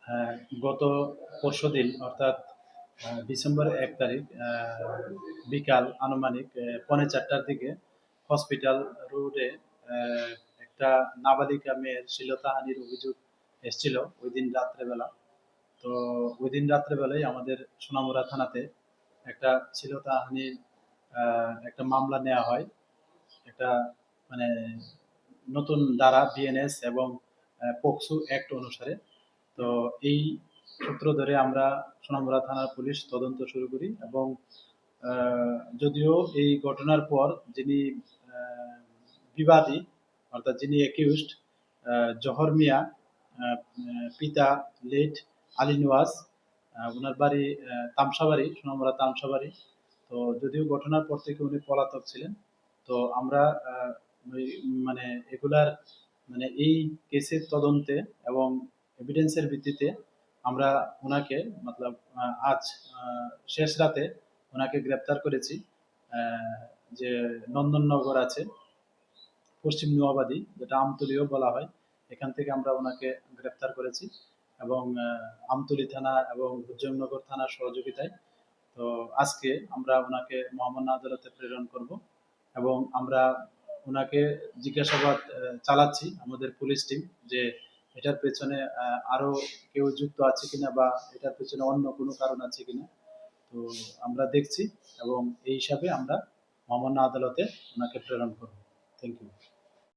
হ্যাঁ, গত পরশুদিন অর্থাৎ ডিসেম্বর ১ তারিখ বিকাল আনুমানিক ৪:৩০টার দিকে হসপিটাল রোডে একটা নাবালিকা মেয়ের শ্লীলতাহানির অভিযোগ এসেছিল ওইদিন রাত্রেবেলা। তো ওইদিন রাত্রেবেলায় আমাদের সোনামুড়া থানাতে একটা শ্লীলতাহানির একটা মামলা নেওয়া হয়। একটা মানে নতুন ধারা বিএনএস এবং পোকসো অ্যাক্ট অনুসারে। তো এই সূত্র ধরে আমরা সোনামুড়া থানার পুলিশ তদন্ত শুরু করি এবং যদিও এই ঘটনার পর যিনি আহ, বিবাদী অর্থাৎ যিনি অ্যাকিউজড জহর মিয়া, পিতা লেট আলী নওয়াজ, ওনার বাড়ি তামসাবাড়ি, সোনামুড়া তামসাবাড়ি। তো যদিও ঘটনার পর থেকে উনি পলাতক ছিলেন। তো আমরা মানে এগুলার মানে এই কেসের তদন্তে এবং এভিডেন্সের ভিত্তিতে আমরা ওনাকে মতলব আজ শেষ রাতে ওনাকে গ্রেপ্তার করেছি। আহ, যে নন্দননগর আছে পশ্চিম নোয়াবাদী, যেটা আমতলীয় বলা হয়, এখান থেকে আমরা ওনাকে গ্রেপ্তার করেছি এবং আমতলী থানা এবং হুজুরনগর থানার সহযোগিতায়। তো আজকে আমরা ওনাকে মহামান্য আদালতে প্রেরণ করব এবং আমরা ওনাকে জিজ্ঞাসাবাদ চালাচ্ছি আমাদের পুলিশ টিম, যে এটার পেছনে আরো কেউ যুক্ত আছে কিনা বা এটার পেছনে অন্য কোনো কারণ আছে কিনা। তো আমরা দেখছি এবং এই হিসাবে আমরা মহামান্য আদালতে ওনাকে প্রেরণ করব। Thank you.